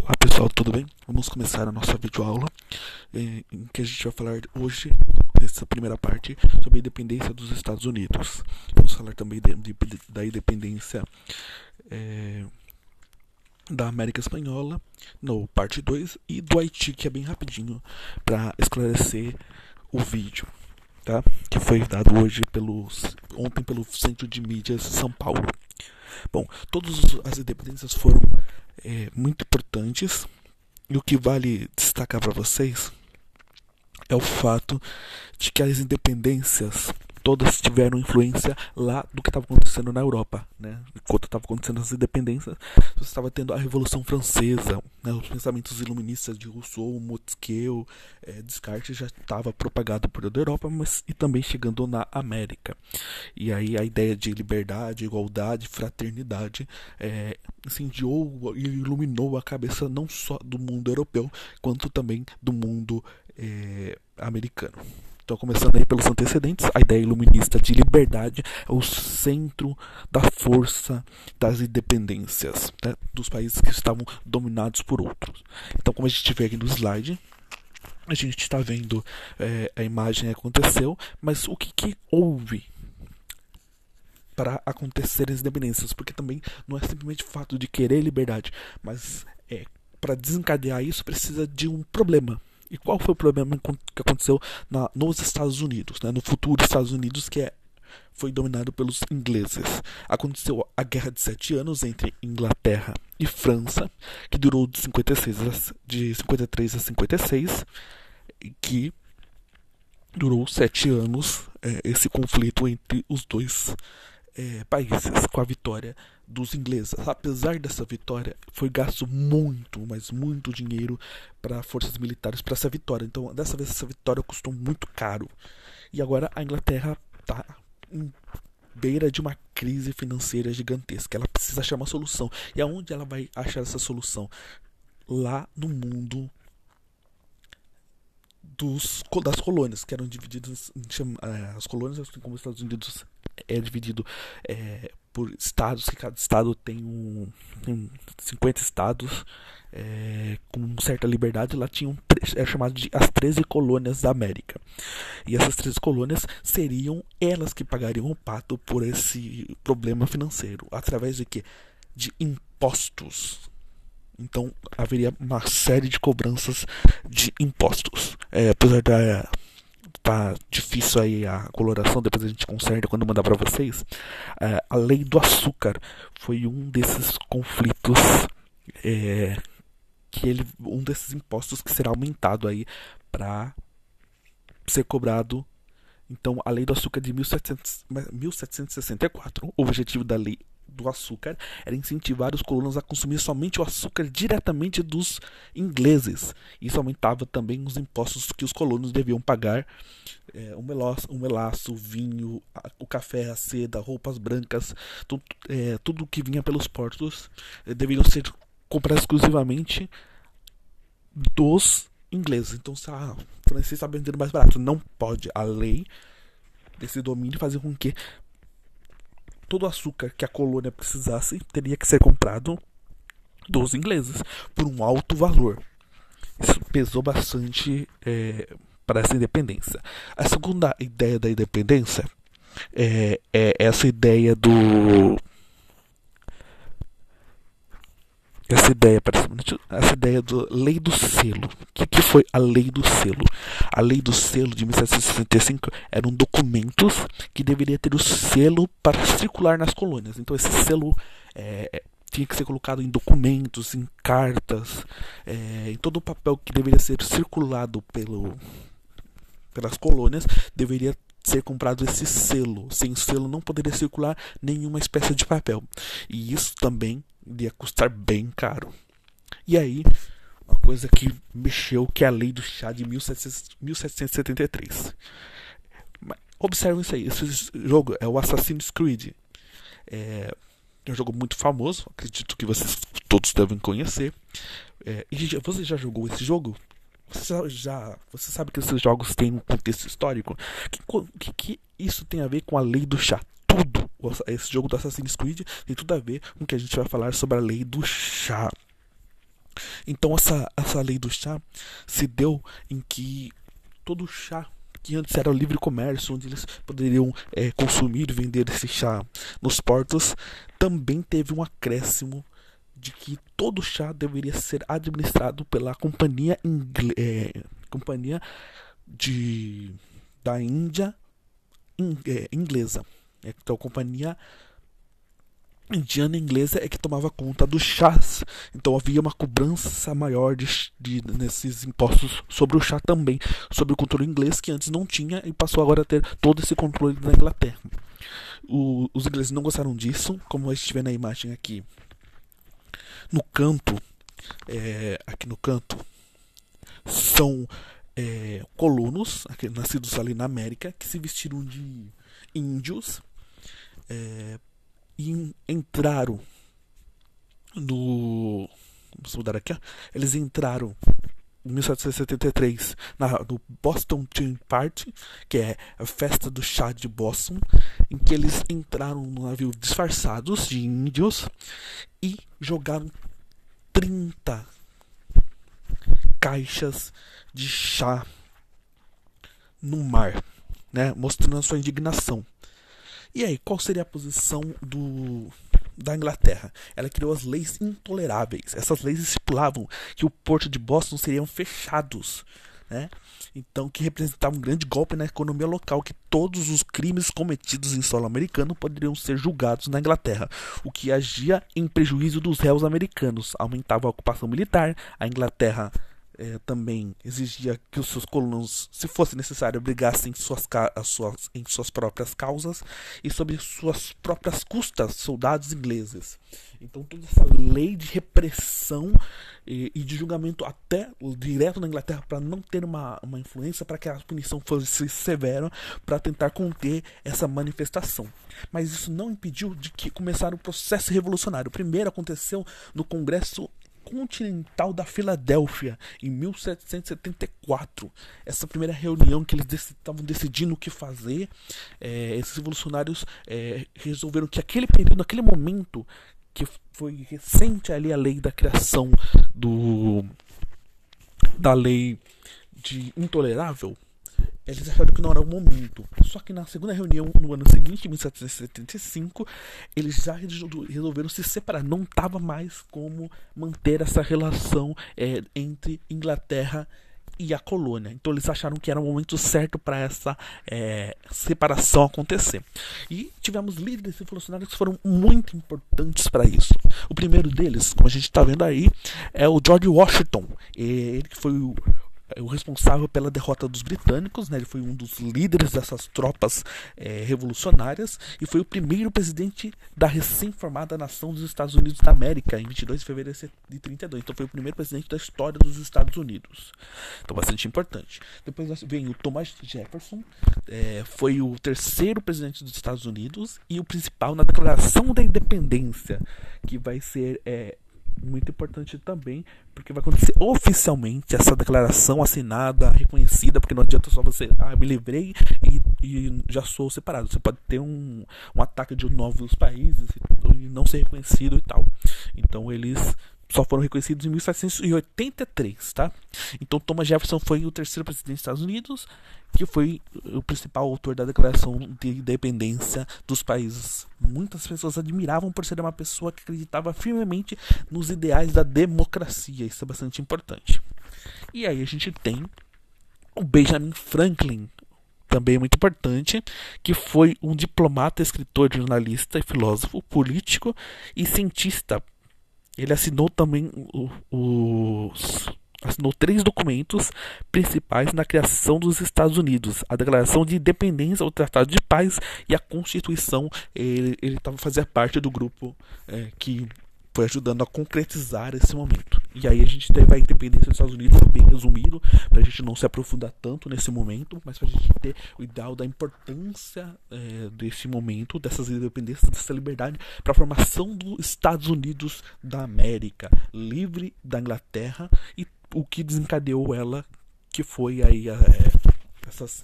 Olá pessoal, tudo bem? Vamos começar a nossa videoaula em que a gente vai falar hoje, nessa primeira parte, sobre a independência dos Estados Unidos. Vamos falar também da independência da América Espanhola, no parte 2, e do Haiti, que é bem rapidinho, para esclarecer o vídeo, tá? Que foi dado ontem pelo Centro de Mídias São Paulo. Bom, todas as independências foram muito importantes, e o que vale destacar para vocês é o fato de que as independências todas tiveram influência lá do que estava acontecendo na Europa, né? Enquanto estava acontecendo as independências, você estava tendo a Revolução Francesa, né? Os pensamentos iluministas de Rousseau, Montesquieu, Descartes já estava propagado por toda a Europa, mas e também chegando na América. E aí a ideia de liberdade, igualdade, fraternidade incendiou e iluminou a cabeça não só do mundo europeu, quanto também do mundo americano. Então, começando aí pelos antecedentes, a ideia iluminista de liberdade é o centro da força das independências, né, dos países que estavam dominados por outros. Então, como a gente vê aqui no slide, a gente está vendo a imagem aconteceu, mas o que houve para acontecer as independências? Porque também não é simplesmente o fato de querer liberdade, mas para desencadear isso precisa de um problema. E qual foi o problema que aconteceu nos Estados Unidos, né, no futuro Estados Unidos, que foi dominado pelos ingleses? Aconteceu a Guerra de 7 anos entre Inglaterra e França, que durou de 53 a 56, que durou 7 anos, esse conflito entre os dois países, com a vitória dos ingleses. Apesar dessa vitória, foi gasto muito, mas muito dinheiro para forças militares para essa vitória. Então, dessa vez, essa vitória custou muito caro. E agora a Inglaterra está em beira de uma crise financeira gigantesca. Ela precisa achar uma solução. E aonde ela vai achar essa solução? Lá no mundo das colônias, que eram divididas as colônias, assim como os Estados Unidos é dividido por estados, que cada estado tem 50 estados com certa liberdade. Lá tinham chamado de as 13 colônias da América, e essas 13 colônias seriam elas que pagariam o pato por esse problema financeiro, através de quê? De impostos. Então haveria uma série de cobranças de impostos. Apesar da tá difícil aí a coloração, depois a gente conserta quando mandar para vocês. A lei do açúcar foi um desses conflitos, um desses impostos que será aumentado aí para ser cobrado. Então, a lei do açúcar de 1764, o objetivo da lei do açúcar era incentivar os colonos a consumir somente o açúcar diretamente dos ingleses. Isso aumentava também os impostos que os colonos deviam pagar. O melaço, o vinho, o café, a seda, roupas brancas, tudo que vinha pelos portos deveriam ser comprados exclusivamente dos ingleses. Então, se a francês está vendendo mais barato, não pode. A lei desse domínio fazia com que todo o açúcar que a colônia precisasse teria que ser comprado dos ingleses por um alto valor. Isso pesou bastante para essa independência. A segunda ideia da independência é essa ideia do lei do selo. O que foi a lei do selo? A lei do selo de 1765 eram documentos que deveria ter o selo para circular nas colônias. Então esse selo tinha que ser colocado em documentos, em cartas, em todo o papel que deveria ser circulado pelas colônias, deveria ser comprado esse selo. Sem selo não poderia circular nenhuma espécie de papel. E isso também iria custar bem caro. E aí, uma coisa que mexeu, que é a lei do chá de 1773. Observem isso aí. Esse jogo é o Assassin's Creed. É um jogo muito famoso, acredito que vocês todos devem conhecer. E você já jogou esse jogo? Você sabe que esses jogos têm um contexto histórico? O que isso tem a ver com a lei do chá? Tudo. Esse jogo do Assassin's Creed tem tudo a ver com o que a gente vai falar sobre a lei do chá. Então essa lei do chá se deu em que todo chá que antes era o livre comércio, onde eles poderiam consumir e vender esse chá nos portos, também teve um acréscimo de que todo chá deveria ser administrado pela companhia de da Índia inglesa. Então, a companhia indiana inglesa é que tomava conta dos chás. Então havia uma cobrança maior nesses impostos sobre o chá também, sobre o controle inglês, que antes não tinha e passou agora a ter todo esse controle na Inglaterra. Os ingleses não gostaram disso, como a gente vê na imagem aqui. No canto, aqui no canto, são colonos, nascidos ali na América, que se vestiram de índios e entraram no... Vamos mudar aqui, ó. Eles entraram em 1773 no Boston Tea Party, que é a festa do chá de Boston, em que eles entraram no navio disfarçados de índios e jogaram 30 caixas de chá no mar, né, mostrando a sua indignação. E aí, qual seria a posição da Inglaterra? Ela criou as leis intoleráveis. Essas leis estipulavam que o porto de Boston seriam fechados, né? Então, que representava um grande golpe na economia local, que todos os crimes cometidos em solo americano poderiam ser julgados na Inglaterra, o que agia em prejuízo dos réus americanos, aumentava a ocupação militar. A Inglaterra também exigia que os seus colonos, se fosse necessário, brigassem em suas próprias causas e sob suas próprias custas soldados ingleses. Então toda essa lei de repressão e de julgamento até direto na Inglaterra, para não ter uma influência, para que a punição fosse severa, para tentar conter essa manifestação. Mas isso não impediu de que começasse o processo revolucionário. O primeiro aconteceu no Congresso Continental da Filadélfia em 1774. Essa primeira reunião que eles estavam decidindo o que fazer, esses revolucionários resolveram que naquele momento, que foi recente ali a lei da criação da lei de intolerável, eles acharam que não era o momento. Só que na segunda reunião, no ano seguinte, em 1775, eles já resolveram se separar. Não estava mais como manter essa relação entre Inglaterra e a colônia. Então eles acharam que era o momento certo para essa separação acontecer. E tivemos líderes revolucionários que foram muito importantes para isso. O primeiro deles, como a gente está vendo aí, é o George Washington. Ele que foi o responsável pela derrota dos britânicos, né? Ele foi um dos líderes dessas tropas revolucionárias e foi o primeiro presidente da recém-formada nação dos Estados Unidos da América, em 22 de fevereiro de 32. Então foi o primeiro presidente da história dos Estados Unidos. Então bastante importante. Depois vem o Thomas Jefferson, foi o terceiro presidente dos Estados Unidos e o principal na Declaração da Independência, que vai ser muito importante também, porque vai acontecer oficialmente essa declaração assinada, reconhecida, porque não adianta só você, me livrei e já sou separado. Você pode ter um ataque de novos países e não ser reconhecido e tal. Então eles só foram reconhecidos em 1783, tá? Então Thomas Jefferson foi o terceiro presidente dos Estados Unidos, que foi o principal autor da Declaração de Independência dos países. Muitas pessoas admiravam por ser uma pessoa que acreditava firmemente nos ideais da democracia. Isso é bastante importante. E aí a gente tem o Benjamin Franklin, também muito importante, que foi um diplomata, escritor, jornalista, filósofo, político e cientista. Ele assinou também assinou 3 documentos principais na criação dos Estados Unidos: a Declaração de Independência, o Tratado de Paz e a Constituição. Ele fazia parte do grupo que foi ajudando a concretizar esse momento. E aí a gente teve a independência dos Estados Unidos, bem resumido, para a gente não se aprofundar tanto nesse momento, mas para a gente ter o ideal da importância desse momento, dessas independências, dessa liberdade, para a formação dos Estados Unidos da América, livre da Inglaterra, e o que desencadeou ela, que foi aí essas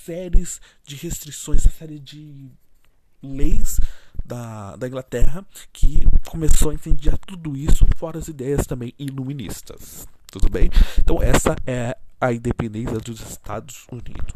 séries de restrições, essa série de leis da Inglaterra, que começou a incendiar tudo isso, fora as ideias também iluministas. Tudo bem? Então essa é a independência dos Estados Unidos.